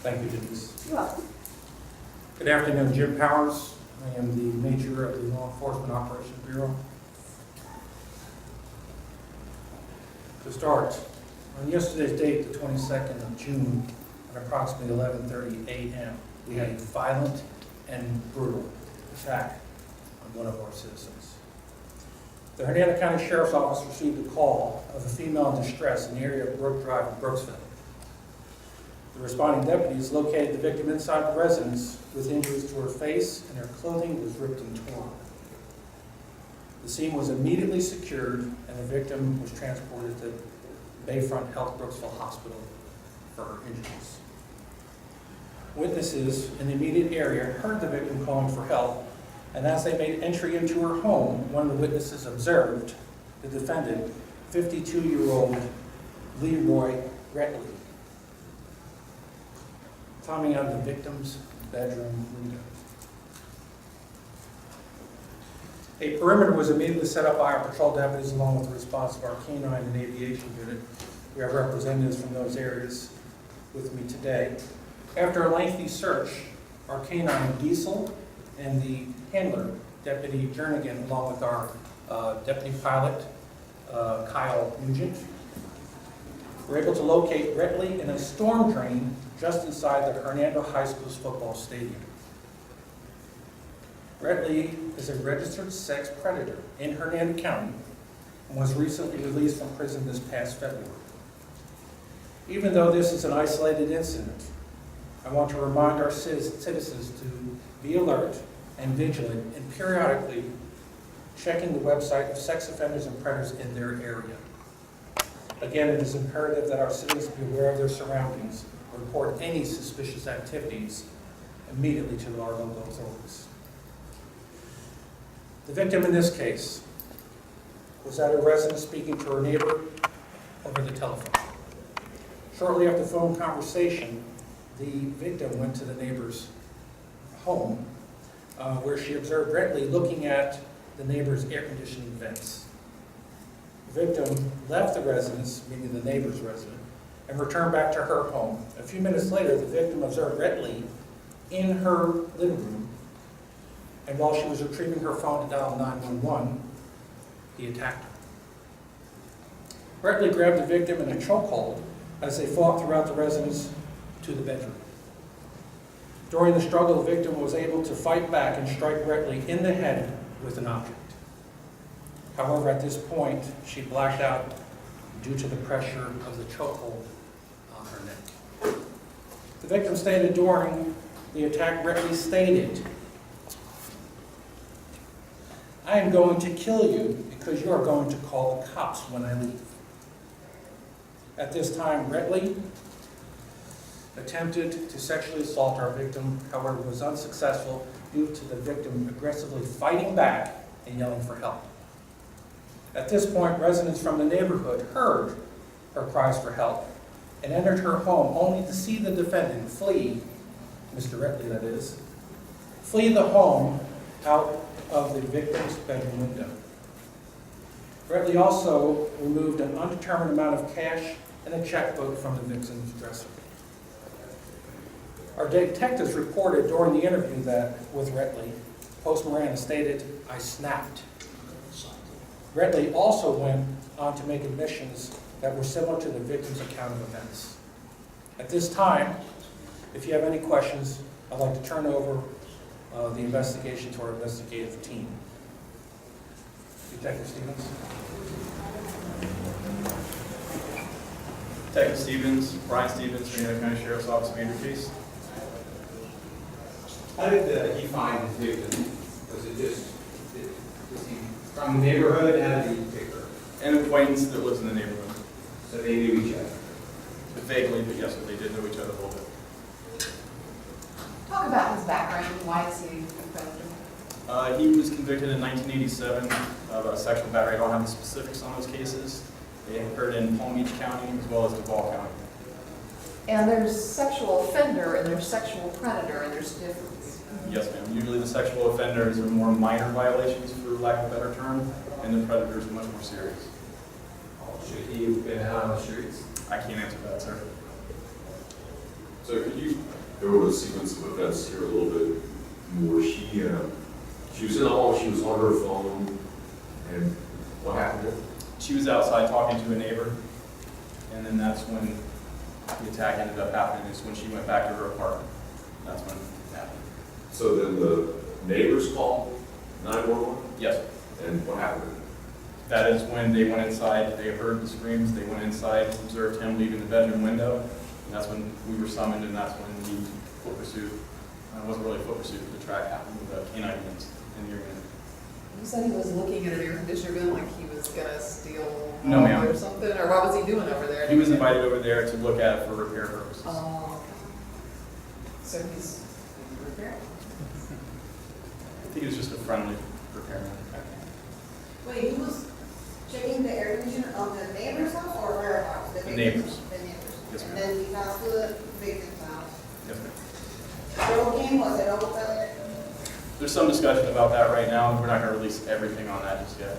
Thank you, Denise. You're welcome. Good afternoon, Jim Powers. I am the Major of the Law Enforcement Operations Bureau. To start, on yesterday's date, the 22nd of June, at approximately 11:30 a.m., we had a violent and brutal attack on one of our citizens. The Hernando County Sheriff's Office received a call of a female in distress in the area of Brook Drive in Brooksville. The responding deputies located the victim inside the residence with injuries to her face, and her clothing was ripped and torn. The scene was immediately secured, and the victim was transported to Bayfront Health Brooksville Hospital for her injuries. Witnesses in the immediate area heard the victim calling for help, and as they made entry into her home, one of the witnesses observed the defendant, 52-year-old Leroy Gretley, climbing out of the victim's bedroom window. A perimeter was immediately set up by our patrol deputies along with the response of our canine and aviation unit. We have representatives from those areas with me today. After a lengthy search, our canine Diesel and the handler, Deputy Jernigan, along with our deputy pilot, Kyle Nugent, were able to locate Gretley in a storm drain just inside the Hernando High School's football stadium. Gretley is a registered sex predator in Hernando County and was recently released from prison this past February. Even though this is an isolated incident, I want to remind our citizens to be alert and vigilant and periodically checking the website of sex offenders and predators in their area. Again, it is imperative that our citizens be aware of their surroundings, report any suspicious activities immediately to our local authorities. The victim in this case was at a residence speaking to her neighbor over the telephone. Shortly after the phone conversation, the victim went to the neighbor's home where she observed Gretley looking at the neighbor's air conditioning vents. The victim left the residence, meaning the neighbor's residence, and returned back to her home. A few minutes later, the victim observed Gretley in her living room, and while she was retrieving her phone to dial 911, he attacked her. Gretley grabbed the victim in a chokehold as they fought throughout the residence to the bedroom. During the struggle, the victim was able to fight back and strike Gretley in the head with an object. However, at this point, she blacked out due to the pressure of the chokehold on her neck. The victim stated during the attack, Gretley stated, "I am going to kill you because you are going to call the cops when I leave." At this time, Gretley attempted to sexually assault our victim, however, was unsuccessful due to the victim aggressively fighting back and yelling for help. At this point, residents from the neighborhood heard her cries for help and entered her home only to see the defendant flee, Mr. Gretley that is, flee the home out of the victim's bedroom window. Gretley also removed an undetermined amount of cash and a checkbook from the victim's dresser. Our detectives reported during the interview that with Gretley, Post Miranda stated, "I snapped." Gretley also went on to make admissions that were similar to the victim's account of events. At this time, if you have any questions, I'd like to turn over the investigation to our investigative team. Detective Stevens. Detective Stevens, Brian Stevens, Hernando County Sheriff's Office, major case. How did he find his victim? Was he from the neighborhood? How did he pick her? An acquaintance that lives in the neighborhood. So they knew each other. Vaguely, but yes, they did know each other a little bit. Talk about his background. Why is he a predator? He was convicted in 1987 of a sexual battery. I don't have the specifics on those cases. They occurred in Palm Beach County as well as Duval County. And there's sexual offender and there's sexual predator, and there's difference. Yes, ma'am. Usually the sexual offenders are more minor violations, for lack of a better term, and the predators are much more serious. Should he have been out on the streets? I can't answer that, sir. So could you go over the sequence of events here a little bit more. She was in the hall, she was on her phone, and what happened there? She was outside talking to a neighbor, and then that's when the attack ended up happening, is when she went back to her apartment. That's when it happened. So then the neighbors called 911, Yes, and what happened? that is when they went inside, they heard the screams, they went inside, observed him leaving the bedroom window, and that's when we were summoned, and that's when the foot pursuit, it wasn't really a foot pursuit, but the track happened with the canine units in the unit. You said he was looking at an air conditioner gun like he was gonna steal No, ma'am. or something, or what was he doing over there? He was invited over there to look at it for repair purposes. Oh, okay. So he's repairing? I think it was just a friendly repairman. Wait, who was checking the air conditioner on the neighbor's house or her house? The neighbor's. The neighbor's. Yes, And ma'am. then he got to the victim's house. Yes, ma'am. Broken, was it open? There's some discussion about that right now, and we're not going to release everything on that just yet.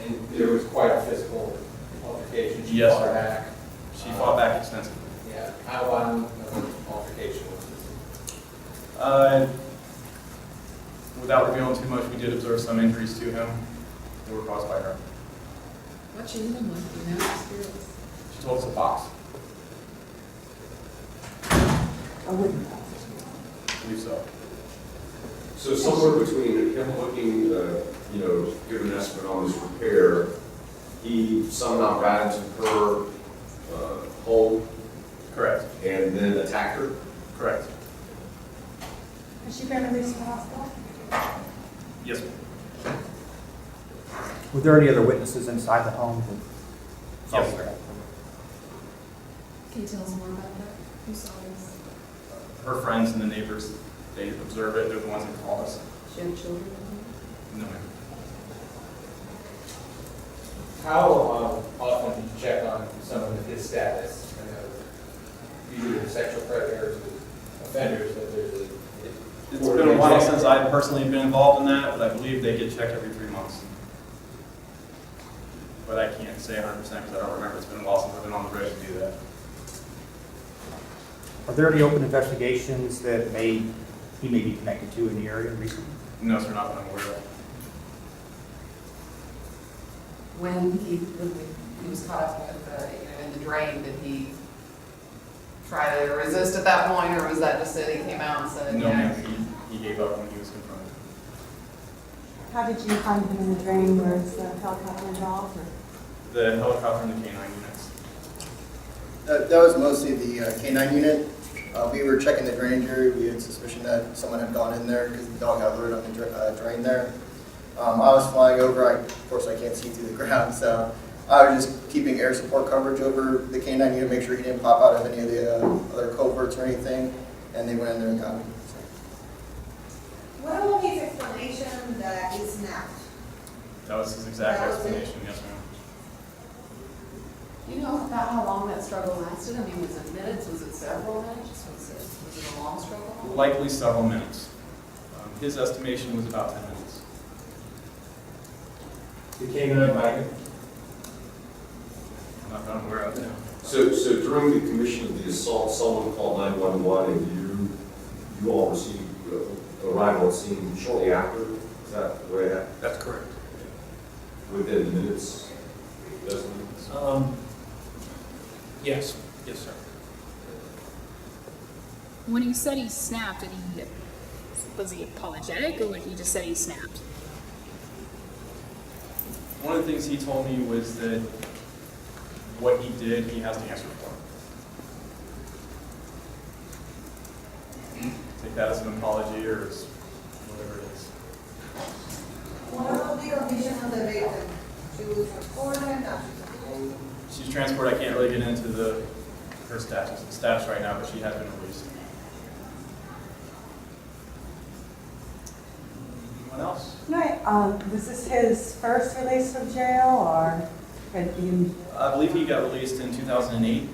And there was quite a physical altercation. She Yes, fought sir. back. She fought back extensively. Yeah, how violent of an altercation was this? Without revealing too much, we did observe some injuries to him that were caused by her. What she hit him with, you know, just curious. She told us a box. A wooden box. I believe so. So somewhere between him looking, giving an estimate on this repair, he somehow got into her home Correct. and then attacked her? Correct. Has she been released from the hospital? Yes, ma'am. Were there any other witnesses inside the home? Yes, sir. Can you tell us more about that? Who saw this? Her friends and the neighbors, they observe it. They're the ones that call us. She had children? No, ma'am. How often do you check on someone with his status? I know usually with sexual predators, with offenders, that there's a. It's been a while since I've personally been involved in that, but I believe they get checked every 3 months. But I can't say 100% because I don't remember. It's been a while since I've been on the road to do that. Are there any open investigations that he may be connected to in the area recently? No, sir, not that I'm aware of. When he was caught up with, in the drain, did he try to resist at that point, or was that just that he came out and said? No, yeah? ma'am. He gave up when he was confronted. How did you find him in the drain? Was the helicopter involved? Or? The helicopter and the canine units. That was mostly the K9 unit. We were checking the drainage area. We had suspicion that someone had gone in there because the dog got alerted on the drain there. I was flying over. Of course, I can't see through the ground, so I was just keeping air support coverage over the K9 unit, make sure he didn't pop out of any of the other coverts or anything, and they went in there and got me. What about his explanation that he snapped? That was his exact That was it? explanation, yes, ma'am. You know about how long that struggle lasted? I mean, was it minutes? Was it several minutes? Was it a long struggle? Likely several minutes. His estimation was about 10 minutes. The canine biting? Not that I'm aware of, no. So during the commission of the assault, someone called 911 and you all received arrival at scene shortly after? Is that the way that? That's correct. Within minutes? Doesn't it? Yes, yes, sir. When he said he snapped, was he apologetic, or he just said he snapped? One of the things he told me was that what he did, he has to answer for. Take that as an apology or as whatever it is. What about the condition of the victim? She was transported, now she's She's transported. I can't really get into her status right now, but she has been released. Anyone else? No, was this his first release from jail, or had he? I believe he got released in 2008.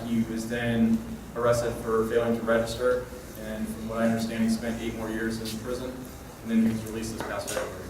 He was then arrested for failing to register, and from what I understand, he spent 8 more years in prison, and then he was released this past February.